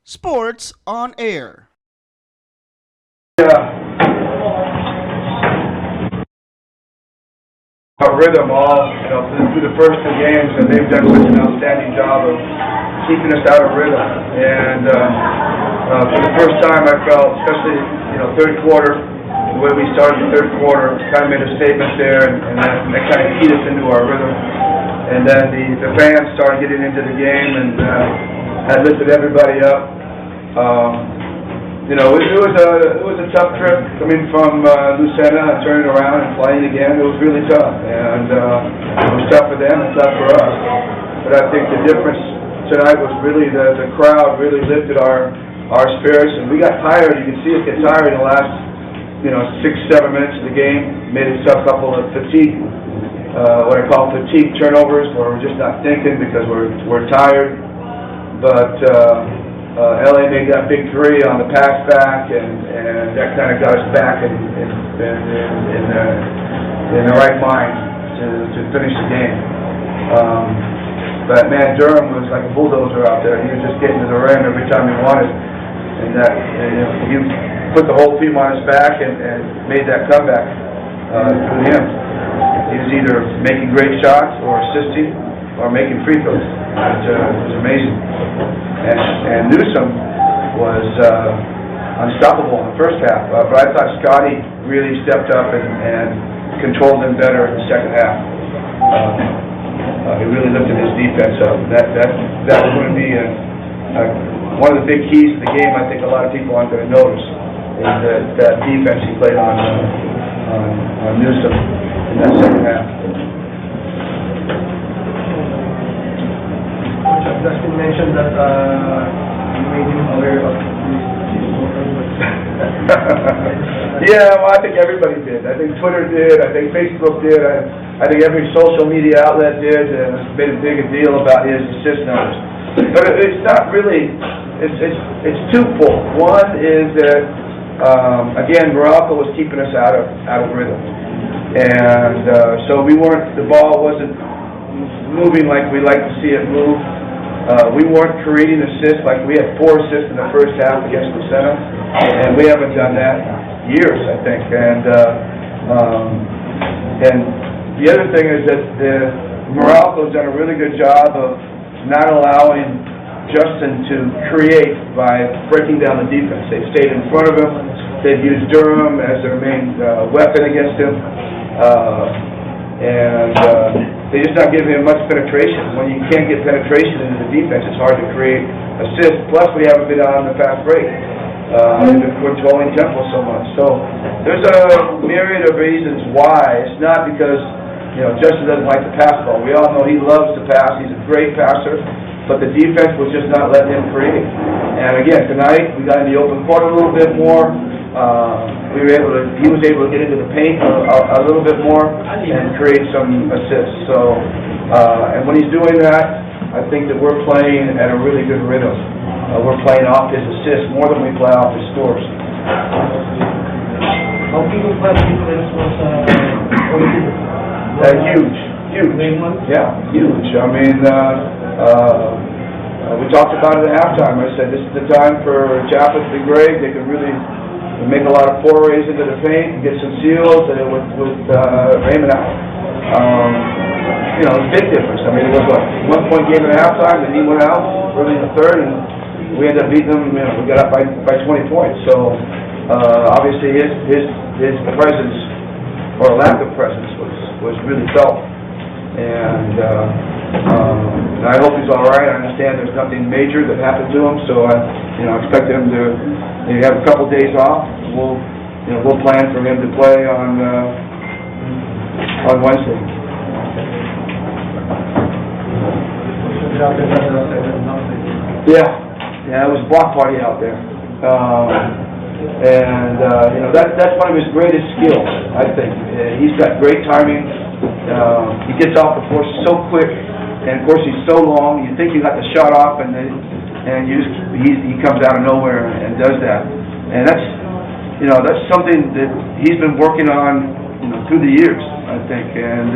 Sports on Air. Our rhythm through the first two games, and they've done such an outstanding job of keeping us out of rhythm. And for the first time, I felt, especially third quarter, the way we started the third quarter, kind of made a statement there, and that kind of keyed us into our rhythm. And then the fans started getting into the game, and that lifted everybody up. It was a tough trip coming from Lucena and turning around and playing again. It was really tough, and it was tough for them and tough for us. But I think the difference tonight was really the crowd really lifted our spirits, and we got tired. You can see us get tired in the last 6-7 minutes of the game. Made us a couple of fatigue, what I call fatigue turnovers, where we're just not thinking because we're tired. But LA made that big three on the pass back, and that kind of got us back in the right mind to finish the game. But man, Durham was like a bulldozer out there. He was just getting to the rim every time he wanted, and he put the whole team on his back and made that comeback through him. He was either making great shots or assisting or making free throws. It was amazing. And Newsom was unstoppable in the first half, but I thought Scotty really stepped up and controlled them better in the second half. He really lifted his defense up. That was going to be one of the big keys to the game. I think a lot of people aren't going to notice is that defense he played on Newsom in that second half. Justin mentioned that you made him aware of Yeah, well, I think everybody did. I think Twitter did. I think Facebook did. I think every social media outlet did, and made a big deal about his assist numbers. But it's not really. It's twofold. One is that again, Meralco was keeping us out of rhythm, and so the ball wasn't moving like we like to see it move. We weren't creating assists. Like we had 4 assists in the first half against Lucena, and we haven't done that in years, I think. And the other thing is that Meralco's done a really good job of not allowing Justin to create by breaking down the defense. They've stayed in front of him. They've used Durham as their main weapon against him. They're just not giving him much penetration. When you can't get penetration into the defense, it's hard to create assists. Plus, we haven't been out on the fast break. We've been controlling tempo so much. So there's a myriad of reasons why. It's not because Justin doesn't like to pass the ball. We all know he loves to pass. He's a great passer. But the defense was just not letting him create. And again, tonight we got in the open court a little bit more. He was able to get into the paint a little bit more and create some assists. So, and when he's doing that, I think that we're playing at a really good rhythm. We're playing off his assists more than we play off his scores. How people play defense was Huge. Yeah, huge. I mean, we talked about it at halftime. I said this is the time for Japeth and Greg. They can really make a lot of forays into the paint and get some seals with Raymond out. It's a big difference. I mean, it was a 1-point game at halftime, and he went out early in the third, and we ended up beating them. We got up by 20 points. So obviously his presence or lack of presence was really felt. And I hope he's all right. I understand there's nothing major that happened to him, so I expect him to have a couple days off. We'll plan for him to play on Wednesday. Yeah, it was a block party out there, that's one of his greatest skills. I think he's got great timing. He gets off the floor so quick, and of course he's so long. You think you got the shot off, and he comes out of nowhere and does that. And that's something that he's been working on through the years, I think. And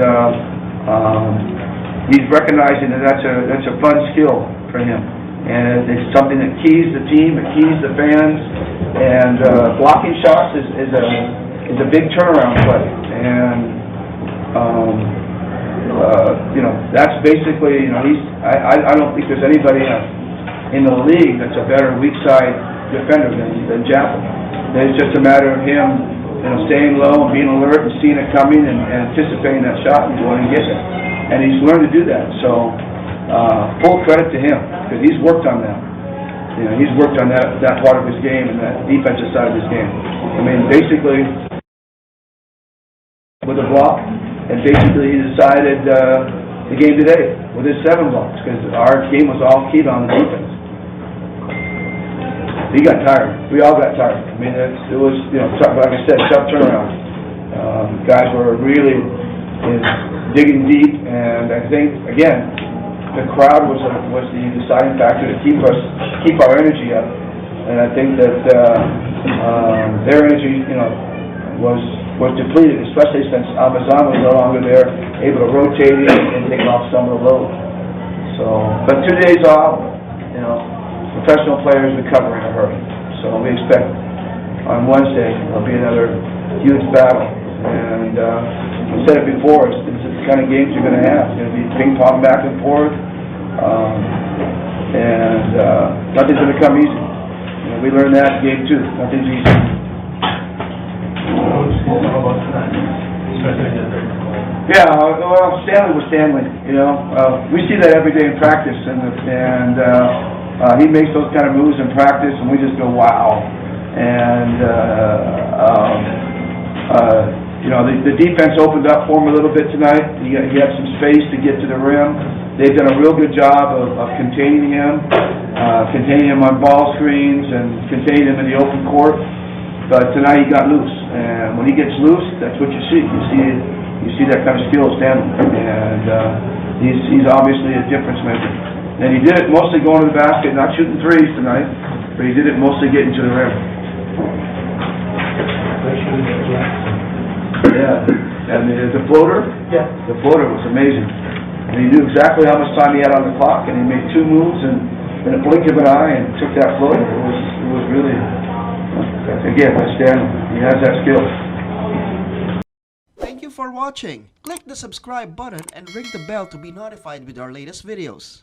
he's recognizing that that's a fun skill for him. And it's something that keys the team, it keys the fans, and blocking shots is a big turnaround play. And that's basically, I don't think there's anybody in the league that's a better weak side defender than Japeth. It's just a matter of him, staying low and being alert and seeing it coming and anticipating that shot and going and getting it. And he's learned to do that. So full credit to him because he's worked on that. He's worked on that part of his game and that defensive side of his game. I mean, basically with a block, and basically he decided the game today with his 7 blocks because our game was all keyed on the defense. He got tired. We all got tired. I mean, it was, like I said, tough turnaround. Guys were really digging deep, and I think, again, the crowd was the deciding factor to keep our energy up. And I think that their energy, was depleted, especially since Almazan was no longer there, able to rotate it and take off some of the load. So, but 2 days off, professional players recover in a hurry. So we expect on Wednesday there'll be another huge battle. And we said it before, it's the kind of games you're going to have. It's going to be ping pong back and forth, and nothing's going to come easy. We learned that in game 2. Nothing's easy. Yeah, well, Stanley was Stanley. We see that every day in practice, and he makes those kind of moves in practice, and we just go, wow. And the defense opened up for him a little bit tonight. He had some space to get to the rim. They've done a real good job of containing him on ball screens and containing him in the open court. But tonight he got loose, and when he gets loose, that's what you see. You see that kind of skill of Stanley, and he's obviously a difference maker. And he did it mostly going to the basket, not shooting threes tonight, but he did it mostly getting to the rim. Yeah, and the floater? Yeah. The floater was amazing. And he knew exactly how much time he had on the clock, and he made 2 moves in a blink of an eye and took that floater. It was really, again, that's Stanley. He has that skill. Thank you for watching. Click the subscribe button and ring the bell to be notified with our latest videos.